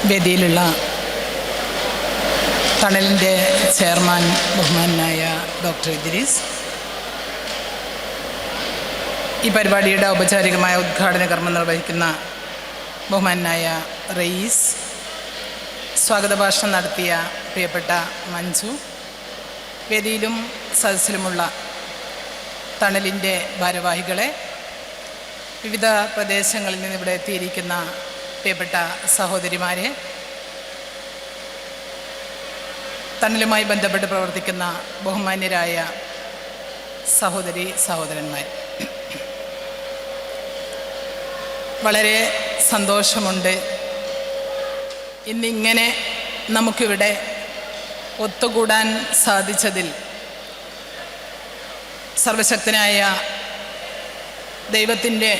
വേദിയിലുള്ള തണലിൻ്റെ chairman ബഹുമാനായ doctor Idris, ഈ പരിപാടിയുടെ ഔപചാരികമായ ഉദ്ഘാടന കർമ്മം നിർവഹിക്കുന്ന ബഹുമാനായ റയീസ്, സ്വാഗത ഭാഷണം നടത്തിയ പ്രിയപ്പെട്ട മഞ്ജു, വേദിയിലും സദസ്സിലുമുള്ള തണലിൻ്റെ ഭാരവാഹികളെ, വിവിധ പ്രദേശങ്ങളിൽ നിന്ന് ഇവിടെ എത്തിയിരിക്കുന്ന പ്രിയപ്പെട്ട സഹോദരിമാരെ, തണലുമായി ബന്ധപ്പെട്ട് പ്രവർത്തിക്കുന്ന ബഹുമാന്യരായ സഹോദരി സഹോദരന്മാർ, വളരെ സന്തോഷമുണ്ട് ഇന്നിങ്ങനെ നമുക്കിവിടെ ഒത്തുകൂടാൻ സാധിച്ചതിൽ. സർവശക്തനായ ദൈവത്തിൻ്റെ,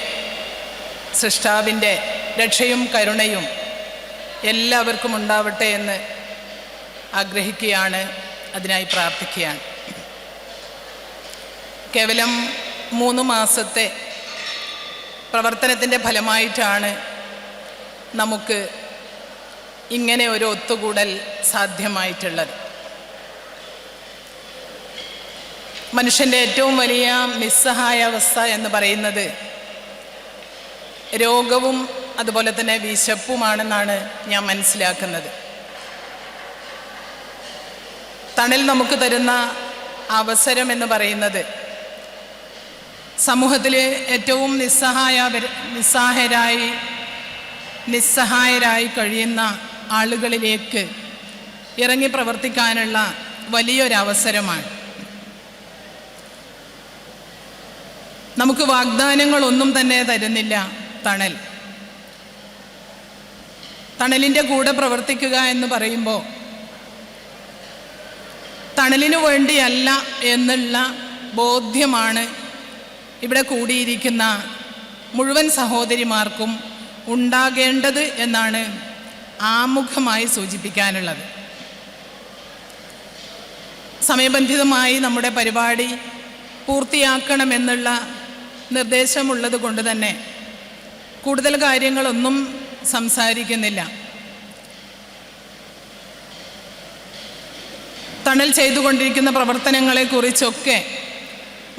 സൃഷ്ടാവിൻ്റെ രക്ഷയും കരുണയും എല്ലാവർക്കും ഉണ്ടാവട്ടെ എന്ന് ആഗ്രഹിക്കുകയാണ്, അതിനായി പ്രാർത്ഥിക്കുകയാണ്. കേവലം 3 മാസത്തെ പ്രവർത്തനത്തിൻ്റെ ഫലമായിട്ടാണ് നമുക്ക് ഇങ്ങനെ ഒരു ഒത്തുകൂടൽ സാധ്യമായിട്ടുള്ളത്. മനുഷ്യൻ്റെ ഏറ്റവും വലിയ നിസ്സഹായാവസ്ഥ എന്ന് പറയുന്നത് രോഗവും അതുപോലെ തന്നെ വിശപ്പുമാണെന്നാണ് ഞാൻ മനസ്സിലാക്കുന്നത്. തണൽ നമുക്ക് തരുന്ന അവസരം എന്ന് പറയുന്നത് സമൂഹത്തിൽ ഏറ്റവും നിസ്സഹായരായി കഴിയുന്ന ആളുകളിലേക്ക് ഇറങ്ങി പ്രവർത്തിക്കാനുള്ള വലിയൊരവസരമാണ്. നമുക്ക് വാഗ്ദാനങ്ങളൊന്നും തന്നെ തരുന്നില്ല തണൽ. തണലിൻ്റെ കൂടെ പ്രവർത്തിക്കുക എന്ന് പറയുമ്പോൾ തണലിനു വേണ്ടിയല്ല എന്നുള്ള ബോധ്യമാണ് ഇവിടെ കൂടിയിരിക്കുന്ന മുഴുവൻ സഹോദരിമാർക്കും ഉണ്ടാകേണ്ടത് എന്നാണ് ആമുഖമായി സൂചിപ്പിക്കാനുള്ളത്. സമയബന്ധിതമായി നമ്മുടെ പരിപാടി പൂർത്തിയാക്കണമെന്നുള്ള നിർദ്ദേശമുള്ളത് കൊണ്ട് തന്നെ കൂടുതൽ കാര്യങ്ങളൊന്നും സംസാരിക്കുന്നില്ല. തണൽ ചെയ്തുകൊണ്ടിരിക്കുന്ന പ്രവർത്തനങ്ങളെക്കുറിച്ചൊക്കെ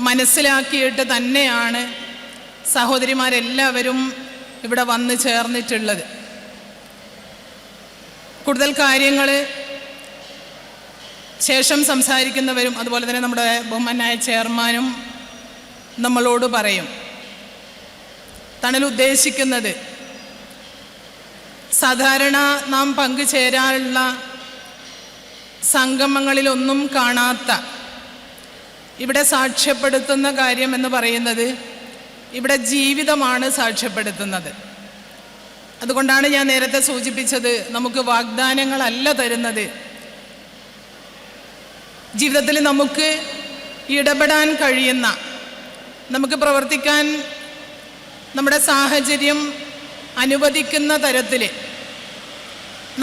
മനസ്സിലാക്കിയിട്ട് തന്നെയാണ് സഹോദരിമാരെല്ലാവരും ഇവിടെ വന്ന് ചേർന്നിട്ടുള്ളത്. കൂടുതൽ കാര്യങ്ങൾ ശേഷം സംസാരിക്കുന്നവരും അതുപോലെ തന്നെ നമ്മുടെ ബഹുമാനായ ചെയർമാനും നമ്മളോട് പറയും. തണൽ ഉദ്ദേശിക്കുന്നത് സാധാരണ നാം പങ്കുചേരാനുള്ള സംഗമങ്ങളിലൊന്നും കാണാത്ത, ഇവിടെ സാക്ഷ്യപ്പെടുത്തുന്ന കാര്യം എന്ന് പറയുന്നത് ഇവിടെ ജീവിതമാണ് സാക്ഷ്യപ്പെടുത്തുന്നത്. അതുകൊണ്ടാണ് ഞാൻ നേരത്തെ സൂചിപ്പിച്ചത്, നമുക്ക് വാഗ്ദാനങ്ങളല്ല തരുന്നത്. ജീവിതത്തിൽ നമുക്ക് ഇടപെടാൻ കഴിയുന്ന, നമുക്ക് പ്രവർത്തിക്കാൻ നമ്മുടെ സാഹചര്യം അനുവദിക്കുന്ന തരത്തിൽ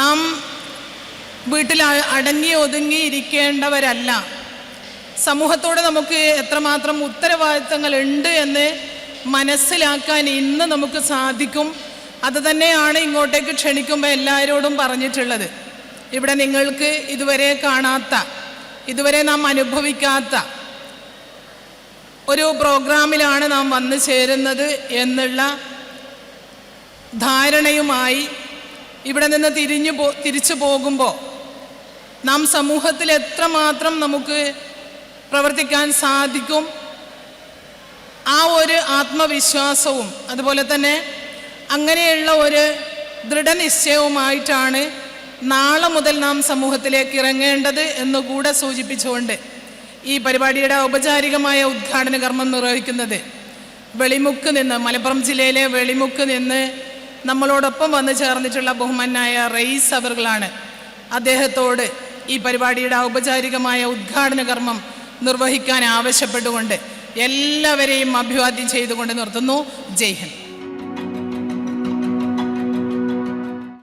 നാം വീട്ടിൽ അടങ്ങി ഒതുങ്ങി ഇരിക്കേണ്ടവരല്ല. സമൂഹത്തോട് നമുക്ക് എത്രമാത്രം ഉത്തരവാദിത്തങ്ങളുണ്ട് എന്ന് മനസ്സിലാക്കാൻ ഇന്ന് നമുക്ക് സാധിക്കും. അത് തന്നെയാണ് ഇങ്ങോട്ടേക്ക് ക്ഷണിക്കുമ്പോൾ എല്ലാവരോടും പറഞ്ഞിട്ടുള്ളത്. ഇവിടെ നിങ്ങൾക്ക് ഇതുവരെ കാണാത്ത, ഇതുവരെ നാം അനുഭവിക്കാത്ത ഒരു പ്രോഗ്രാമിലാണ് നാം വന്നു ചേരുന്നത് എന്നുള്ള ധാരണയുമായി ഇവിടെ നിന്ന് തിരിച്ചു പോകുമ്പോൾ നാം സമൂഹത്തിൽ എത്രമാത്രം നമുക്ക് പ്രവർത്തിക്കാൻ സാധിക്കും, ആ ഒരു ആത്മവിശ്വാസവും അതുപോലെ തന്നെ അങ്ങനെയുള്ള ഒരു ദൃഢനിശ്ചയവുമായിട്ടാണ് നാളെ മുതൽ നാം സമൂഹത്തിലേക്ക് ഇറങ്ങേണ്ടത് എന്നുകൂടെ സൂചിപ്പിച്ചുകൊണ്ട് ഈ പരിപാടിയുടെ ഔപചാരികമായ ഉദ്ഘാടന കർമ്മം നിർവഹിക്കുന്നത് വെളിമുക്ക് നിന്ന്, മലപ്പുറം ജില്ലയിലെ വെളിമുക്ക് നിന്ന് നമ്മളോടൊപ്പം വന്നു ചേർന്നിട്ടുള്ള ബഹുമാനായ റയീസ് അവറുകളാണ്. അദ്ദേഹത്തോട് ഈ പരിപാടിയുടെ ഔപചാരികമായ ഉദ്ഘാടന കർമ്മം നിർവഹിക്കാൻ ആവശ്യപ്പെട്ടുകൊണ്ട് എല്ലാവരെയും അഭിവാദ്യം ചെയ്തുകൊണ്ട് നിർത്തുന്നു. ജയ് ഹിന്ദ്.